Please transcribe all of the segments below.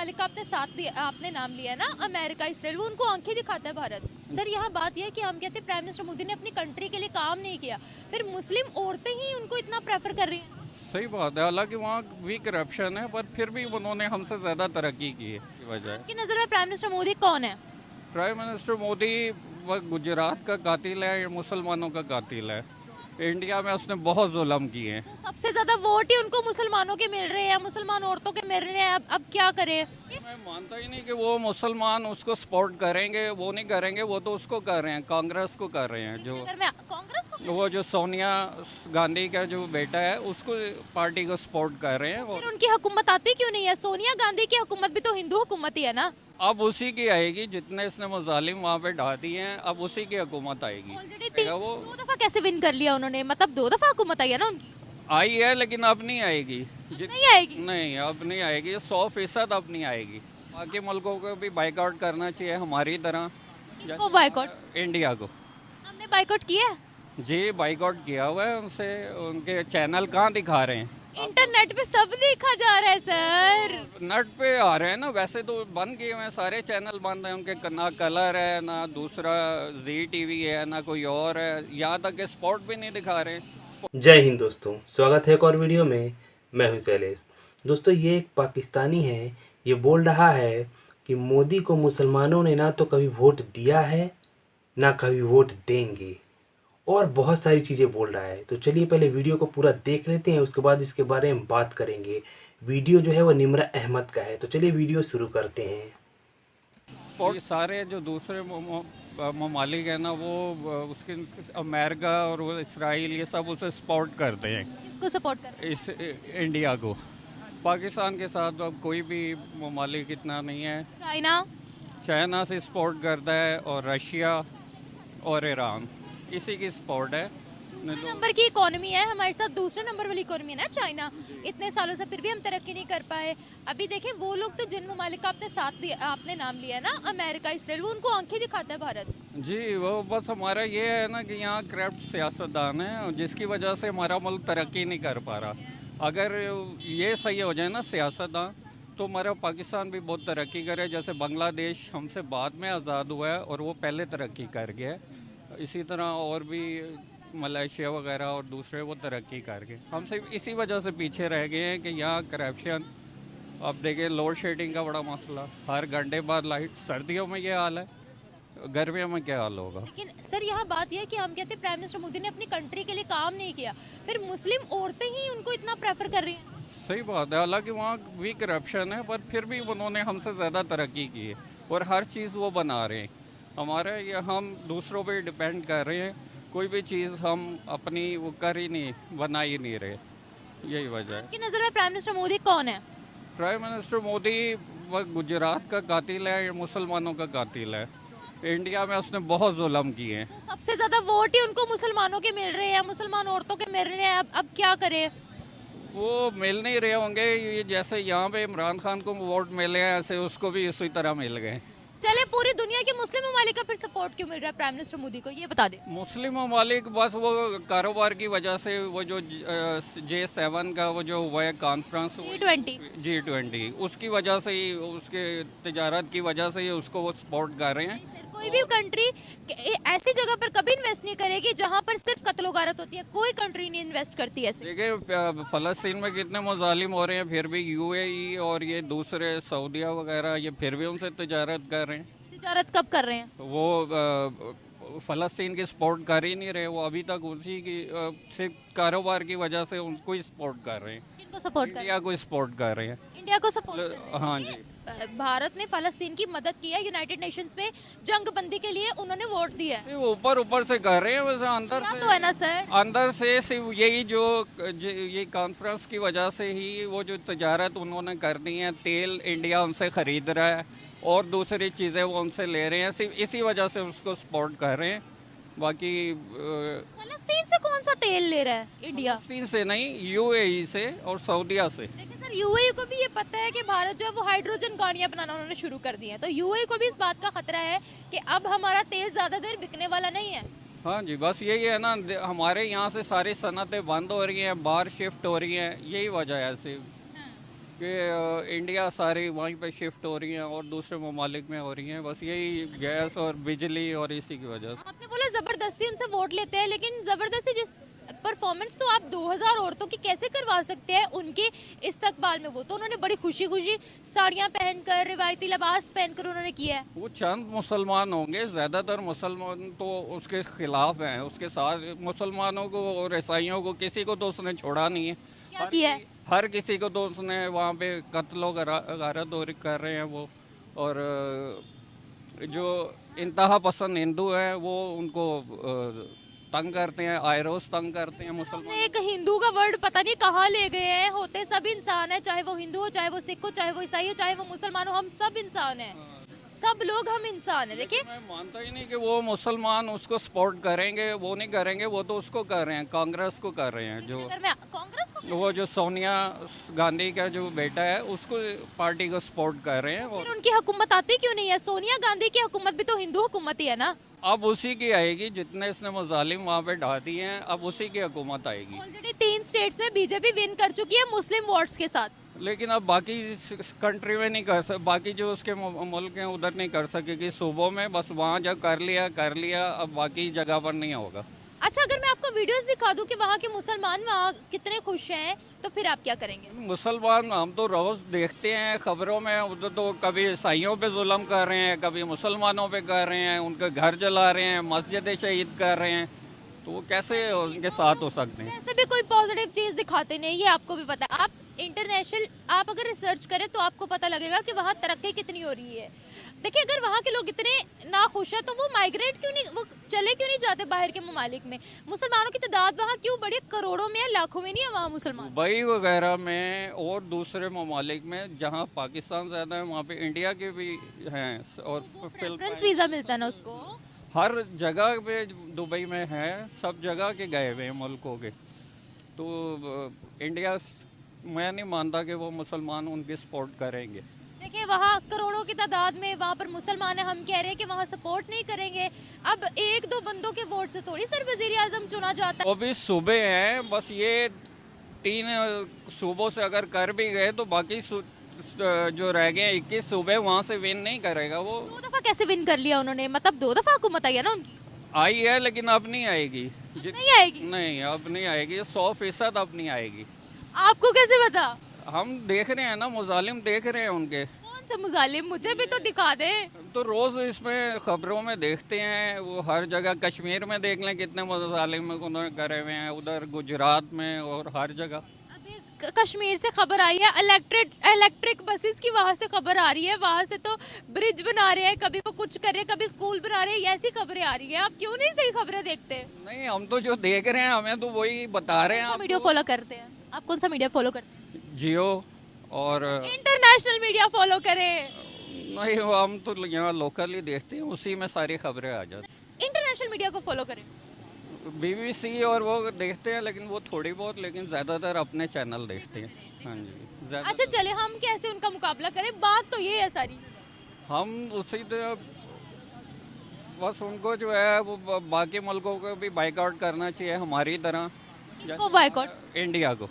ममालिक का आपने साथ लिया, आपने नाम लिया ना, अमेरिका, इसराइल, वो उनको आंखें दिखाता है भारत। सर यहाँ बात यह है कि हम कहते हैं प्राइम मिनिस्टर मोदी ने अपनी कंट्री के लिए काम नहीं किया, फिर मुस्लिम औरतें ही उनको इतना प्रेफर कर रही हैं। सही बात है। हालांकि वहाँ भी करप्शन है, पर फिर भी उन्होंने हमसे ज़्यादा तरक्की की है की वजह है। आपकी नज़र में प्राइम मिनिस्टर मोदी कौन है? प्राइम मिनिस्टर मोदी वह गुजरात का कातिल है, ये मुसलमानों का कातिल है। इंडिया में उसने बहुत जुल्म किए हैं। तो सबसे ज्यादा वोट ही उनको मुसलमानों के मिल रहे हैं, मुसलमान औरतों के मिल रहे हैं, अब क्या करें? मैं मानता ही नहीं कि वो मुसलमान उसको सपोर्ट करेंगे, वो नहीं करेंगे, वो तो उसको कर रहे हैं, कांग्रेस को कर रहे हैं। जो अगर मैं कांग्रेस को, वो जो सोनिया गांधी का जो बेटा है उसको पार्टी को सपोर्ट कर रहे हैं वो। फिर उनकी हुकूमत आती क्यों नहीं है? सोनिया गांधी की हुकूमत भी तो हिंदू हुकूमत ही है ना। अब उसी की आएगी, जितने इसने मुजालिम वहाँ पे ढा दिए हैं, अब उसी की हुकूमत आएगी। ऑलरेडी वो दो दफा कैसे विन कर लिया उन्होंने, मतलब 2 दफा हुकूमत आई है ना उनकी। आई है लेकिन अब नहीं आएगी। नहीं आएगी। नहीं, अब नहीं आएगी, 100% अब नहीं आएगी। बाकी मुल्कों को भी बाइकआउट करना चाहिए हमारी तरह। किसको बाइकआउट? इंडिया को। हमने बाइकआउट किया है। जी, बाइकआउट किया हुआ है उनसे। उनके चैनल कहाँ दिखा रहे हैं? इंटरनेट पे सब देखा जा रहा है सर। नेट पे आ रहे हैं ना, वैसे तो बंद किए हुए हैं, सारे चैनल बंद हैं उनके। ना कलर है, ना दूसरा जी टीवी है, ना कोई और है, यहाँ तक के स्पॉट भी नहीं दिखा रहे हैं। जय हिंद दोस्तों, स्वागत है एक और वीडियो में। मैं हूं शैलेश। दोस्तों, ये एक पाकिस्तानी है, ये बोल रहा है कि मोदी को मुसलमानों ने ना तो कभी वोट दिया है ना कभी वोट देंगे, और बहुत सारी चीज़ें बोल रहा है। तो चलिए पहले वीडियो को पूरा देख लेते हैं, उसके बाद इसके बारे में बात करेंगे। वीडियो जो है वो निम्रा अहमद का है, तो चलिए वीडियो शुरू करते हैं। ये सारे जो दूसरे ममालिक है ना, वो उसके अमेरिका और वो इसराइल, ये सब उसे सपोर्ट करते हैं, किसको सपोर्ट कर रहे इस इंडिया को। पाकिस्तान के साथ अब कोई भी ममालिक इतना नहीं है। हैं? चाइना। चाइना से सपोर्ट करता है, और रशिया और ईरान, इसी की सपोर्ट है। दूसरे नंबर की इकोनॉमी है हमारे साथ, दूसरे नंबर वाली इकोनॉमी है ना चाइना। इतने सालों से फिर भी हम तरक्की नहीं कर पाए। अभी देखें, वो लोग तो जिन ममालिक का आपने साथ लिया, आपने नाम लिया ना, अमेरिका, इसराइल, वो उनको आंखें दिखाता है भारत। जी, वो बस हमारा ये है ना कि यहाँ करप्ट सियासतदान है, जिसकी वजह से हमारा मुल्क तरक्की नहीं कर पा रहा। अगर ये सही हो जाए ना सियासतदान, तो हमारा पाकिस्तान भी बहुत तरक्की करे। जैसे बांग्लादेश हमसे बाद में आज़ाद हुआ है और वो पहले तरक्की कर गया है, इसी तरह और भी मलेशिया वगैरह और दूसरे वो तरक्की कर गए। हम सिर्फ इसी वजह से पीछे रह गए हैं कि यहाँ करप्शन। अब देखिए, लोड शेडिंग का बड़ा मसला, हर घंटे बाद लाइट। सर्दियों में ये हाल है, गर्मियों में क्या हाल होगा? लेकिन सर यहाँ बात यह है कि हम कहते हैं प्राइम मिनिस्टर मोदी ने अपनी कंट्री के लिए काम नहीं किया, फिर मुस्लिम औरतें ही उनको इतना प्रेफर कर रही हैं। सही बात है। हालांकि वहाँ भी करप्शन है, पर फिर भी उन्होंने हमसे ज़्यादा तरक्की की है, और हर चीज़ वो बना रहे हैं। हमारे ये, हम दूसरों पे डिपेंड कर रहे हैं, कोई भी चीज़ हम अपनी वो कर ही नहीं, बना ही नहीं रहे। यही वजह है। आपकी नज़र में प्राइम मिनिस्टर मोदी कौन है? प्राइम मिनिस्टर मोदी वह गुजरात का कातिल है, ये मुसलमानों का कातिल है। इंडिया में उसने बहुत जुल्म किए हैं। तो सबसे ज्यादा वोट ही उनको मुसलमानों के मिल रहे हैं, मुसलमान औरतों के मिल रहे हैं, अब क्या करें? वो मिल नहीं रहे होंगे, ये जैसे यहाँ पे इमरान खान को वोट मिले हैं, ऐसे उसको भी इसी तरह मिल गए। चले, पूरी दुनिया के मुस्लिम ममालिक का फिर सपोर्ट क्यों मिल रहा है प्राइम मिनिस्टर मोदी को, ये बता दे। मुस्लिम ममालिक बस वो कारोबार की वजह से, वो जो G7 का वो जो हुआ है कॉन्फ्रेंस, G20, उसकी वजह से ही, उसके तिजारत की वजह से ही उसको वो सपोर्ट कर रहे हैं। सर, कोई भी कंट्री ऐसी जगह पर कभी इन्वेस्ट नहीं करेगी जहां पर सिर्फ कत्ल गारत होती है। कोई कंट्री नहीं इन्वेस्ट करती ऐसे। देखिए, फ़लस्तीन में कितने मुजालिम हो रहे हैं, फिर भी UAE और ये दूसरे सऊदिया वगैरह, ये फिर भी उनसे तिजारत कर रहे हैं। तिजारत कब कर रहे हैं? वो फ़लस्तीन की सपोर्ट कर ही नहीं रहे, वो अभी तक उसी की सिर्फ कारोबार की वजह से उनको ही सपोर्ट कर रहे हैं। किनको सपोर्ट कर रहे इंडिया को सपोर्ट कर रहे हैं। हैं? इंडिया को सपोर्ट कर रहे हैं। हाँ जी। भारत ने फलस्तीन की मदद की है, यूनाइटेड नेशंस में जंगबंदी के लिए उन्होंने वोट दिया है। ऊपर ऊपर से कर रहे हैं, वैसे अंदर क्या से तो है ना सर। अंदर से सिर्फ यही ये कॉन्फ्रेंस की वजह से ही वो जो तजारत उन्होंने कर दी है, तेल इंडिया उनसे ख़रीद रहा है और दूसरी चीज़ें वो उनसे ले रहे हैं, सिर्फ इसी वजह से उसको सपोर्ट कर रहे हैं। बाकी फलस्तीन से कौन सा तेल ले रहा है इंडिया? चीन से नहीं, UAE से और सऊदिया से। देखिए सर, यूएई को भी ये पता है कि भारत जो है वो हाइड्रोजन गाड़ियां बनाना उन्होंने शुरू कर दी है, तो यूएई को भी इस बात का खतरा है कि अब हमारा तेल ज्यादा देर बिकने वाला नहीं है। हाँ जी, बस यही है ना, हमारे यहाँ से सारी सनतें बंद हो रही हैं, बाहर शिफ्ट हो रही हैं, यही वजह है सिर्फ। कि इंडिया सारी वहीं पे शिफ्ट हो रही हैं और दूसरे ममालिक में हो रही हैं, बस यही गैस और बिजली और इसी की वजह से। आपने बोला जबरदस्ती उनसे वोट लेते हैं, लेकिन जबरदस्ती जिस परफॉर्मेंस तो आप 2000 औरतों की कैसे करवा सकते हैं उनके इस्तकबाल में? वो तो उन्होंने बड़ी खुशी खुशी साड़ियां पहनकर, रिवायती लिबास पहनकर उन्होंने किया है। वो चंद मुसलमान होंगे, ज़्यादातर मुसलमान तो उसके खिलाफ हैं। उसके साथ मुसलमानों को और ईसाइयों को किसी को तो उसने छोड़ा नहीं है। क्या किया है? हर किसी को तो उसने वहाँ पे कत्लो गारत और कर रहे हैं वो। और जो इंतहा पसंद हिंदू हैं वो उनको तंग करते हैं, आयरोस तंग करते हैं मुसलमान। हमने एक हिंदू का वर्ड पता नहीं कहाँ ले गए हैं। होते सब इंसान है, चाहे वो हिंदू हो, चाहे वो सिख हो, चाहे वो ईसाई हो, चाहे वो मुसलमान हो, हम सब इंसान हैं। सब लोग हम इंसान हैं। देखिए, मैं मानता ही नहीं कि वो मुसलमान उसको सपोर्ट करेंगे, वो नहीं करेंगे। वो तो उसको कर रहे हैं, कांग्रेस को कर रहे हैं। जो अगर मैं कांग्रेस को, वो जो सोनिया गांधी का जो बेटा है उसको पार्टी को सपोर्ट कर रहे हैं। फिर और उनकी हुकूमत आती क्यों नहीं है? सोनिया गांधी की हुकूमत भी तो हिंदू हुकूमत ही है ना। अब उसी की आएगी, जितने इसने मजालिम वहाँ पे ढा दिए हैं, अब उसी की हुकूमत आएगी। ऑलरेडी 3 स्टेट्स में बीजेपी विन कर चुकी है मुस्लिम वोट्स के साथ। लेकिन अब बाकी कंट्री में नहीं कर सक, बाकी जो उसके मुल्क हैं उधर नहीं कर सकेगी। सूबों में बस वहाँ जब कर लिया, अब बाकी जगह पर नहीं होगा। अच्छा, अगर मैं आपको वीडियोस दिखा दूं कि वहाँ के मुसलमान वहाँ कितने खुश हैं, तो फिर आप क्या करेंगे? मुसलमान हम तो रोज़ देखते हैं खबरों में, उधर तो कभी ईसाइयों पे जुल्म कर रहे हैं, कभी मुसलमानों पे कर रहे हैं, उनके घर जला रहे हैं, मस्जिदें शहीद कर रहे हैं। तो वो कैसे उनके साथ हो सकते हैं? ऐसे भी कोई पॉजिटिव चीज़ दिखाते नहीं, ये आपको भी पता है। आप इंटरनेशनल आप अगर रिसर्च करें तो आपको पता लगेगा कि वहाँ तरक्की कितनी हो रही है। देखिए, अगर वहाँ के लोग इतने नाखुश हैं तो वो माइग्रेट क्यों नहीं, वो चले क्यों नहीं जाते बाहर के ममालिक में? मुसलमानों की तादाद वहाँ क्यों बड़ी करोड़ों में है, लाखों में नहीं है वहाँ मुसलमान। दुबई वगैरह में और दूसरे ममालिक में जहाँ पाकिस्तान ज़्यादा है वहाँ पे इंडिया के भी हैं। और प्रेफरेंस वीज़ा मिलता है ना उसको। हर जगह पे दुबई में है, सब जगह के गए हुए हैं मुल्कों के। तो इंडिया, मैं नहीं मानता कि वो मुसलमान उनकी सपोर्ट करेंगे। देखिए, वहाँ करोड़ों की तादाद में वहाँ पर मुसलमान है, हम कह रहे हैं कि वहाँ सपोर्ट नहीं करेंगे। अब 1-2 बंदों के वोट से थोड़ी सर वजीर आजम चुना जाता है। वो भी सूबे हैं, बस ये 3 सूबों से अगर कर भी गए तो बाकी जो रह गए 21 सूबे, वहाँ से विन नहीं करेगा वो। 2 दफा कैसे विन कर लिया उन्होंने? मतलब 2 दफा हुकूमत आई है ना उनकी। आई है लेकिन अब नहीं आएगी। नहीं आएगी? नहीं, अब नहीं आएगी, 100% अब नहीं आएगी। आपको कैसे पता? हम देख रहे हैं ना, मुजालिम देख रहे हैं उनके। कौन से मुजालिम? मुझे भी तो दिखा दे। तो रोज़ इसमें खबरों में देखते हैं, वो हर जगह। कश्मीर में देख लें कितने मुजालिम उन्होंने करे हुए हैं, उधर गुजरात में और हर जगह। अभी कश्मीर से खबर आई है, इलेक्ट्रिक बसेस की वहाँ से खबर आ रही है। वहाँ से तो ब्रिज बना रहे हैं, कभी वो कुछ कर रहे हैं, कभी स्कूल बना रहे हैं, ऐसी खबरें आ रही है। आप क्यों नहीं सही खबरें देखते? नहीं, हम तो जो देख रहे हैं हमें तो वही बता रहे हैं। मीडिया फॉलो करते हैं आप? कौन सा मीडिया फॉलो करते हैं? जियो और इंटरनेशनल मीडिया फॉलो करें। नहीं, वो हम तो यहाँ लोकल ही देखते हैं, उसी में सारी खबरें आ जाती। इंटरनेशनल मीडिया को फॉलो करें। BBC और वो देखते हैं, लेकिन वो थोड़ी बहुत, लेकिन ज़्यादातर अपने चैनल देखते हैं। हाँ जी, ज़्यादा। अच्छा, चले, हम कैसे उनका मुकाबला करें? बात तो ये है सारी। हम उसी तरह बस उनको जो है वो बाकी मुल्कों को भी बाइकआउट करना चाहिए हमारी तरह। किसको बाइकआउट? इंडिया को।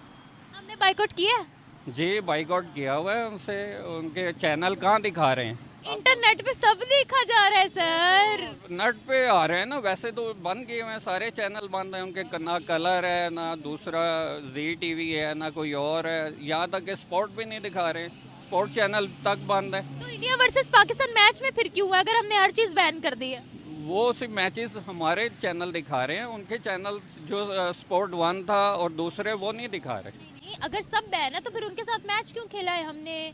हमने बाइकआउट किया है। जी, बाइकआउट किया हुआ है उनसे। उनके चैनल कहाँ दिखा रहे हैं? इंटरनेट पे सब देखा जा रहा है सर। नेट पे आ रहे हैं ना, वैसे तो बंद किए हुए हैं, सारे चैनल बंद हैं उनके। ना कलर है, ना दूसरा ZTV है, ना कोई और है। यहाँ तक कि स्पोर्ट भी नहीं दिखा रहे, स्पोर्ट चैनल तक बंद है। तो इंडिया वर्सेस पाकिस्तान मैच में फिर क्यों है अगर हमने हर चीज बैन कर दी है? वो सिर्फ मैचेस हमारे चैनल दिखा रहे हैं, उनके चैनल जो स्पोर्ट 1 था और दूसरे वो नहीं दिखा रहे। नहीं, अगर सब बैन है तो फिर उनके साथ मैच क्यों खेला है हमने?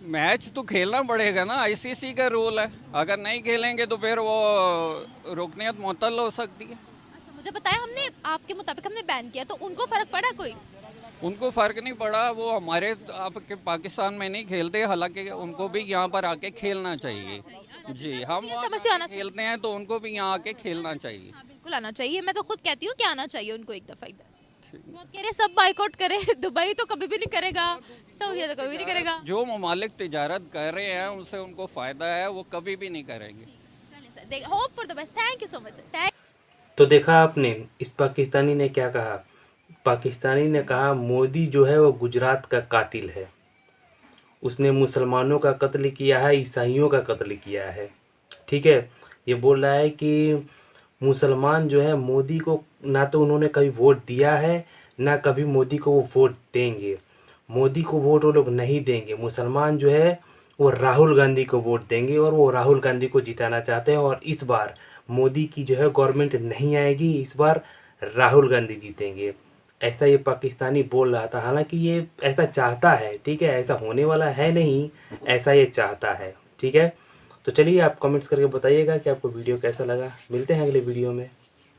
मैच तो खेलना पड़ेगा ना, ICC का रूल है। अगर नहीं खेलेंगे तो फिर वो रुकनियत मुअत्तल हो सकती है। अच्छा, मुझे बताया, हमने आपके मुताबिक हमने बैन किया तो उनको फर्क पड़ा कोई? उनको फ़र्क नहीं पड़ा, वो हमारे आपके पाकिस्तान में नहीं खेलते, हालांकि उनको भी यहाँ पर आके खेलना चाहिए। जी, हम वहाँ समझते आना खेलते हैं तो उनको भी यहाँ आके खेलना चाहिए। हाँ, बिल्कुल आना चाहिए। मैं तो खुद कहती हूँ कि आना चाहिए उनको एक दफा इधर। तो आप कह रहे हैं सब बाइकआउट करें। दुबई तो कभी भी नहीं करेगा, सऊदीया तो कभी नहीं करेगा। जो ममालिक तिजारत कर रहे हैं उनसे उनको फ़ायदा है, वो कभी भी नहीं करेंगे। Hope for the best. Thank you so much. तो देखा आपने, इस पाकिस्तानी ने क्या कहा। पाकिस्तानी ने कहा मोदी जो है वो गुजरात का कातिल है। उसने मुसलमानों का कत्ल किया है, ईसाइयों का कत्ल किया है। ठीक है, ये बोल रहा है कि मुसलमान जो है मोदी को ना तो उन्होंने कभी वोट दिया है, ना कभी मोदी को वो वोट देंगे। मोदी को वोट वो लोग नहीं देंगे। मुसलमान जो है वो राहुल गांधी को वोट देंगे और वो राहुल गांधी को जिताना चाहते हैं। और इस बार मोदी की जो है गवर्नमेंट नहीं आएगी, इस बार राहुल गांधी जीतेंगे, ऐसा ये पाकिस्तानी बोल रहा था। हालांकि ये ऐसा चाहता है, ठीक है, ऐसा होने वाला है नहीं, ऐसा ये चाहता है। ठीक है, तो चलिए आप कमेंट्स करके बताइएगा कि आपको वीडियो कैसा लगा। मिलते हैं अगले वीडियो में।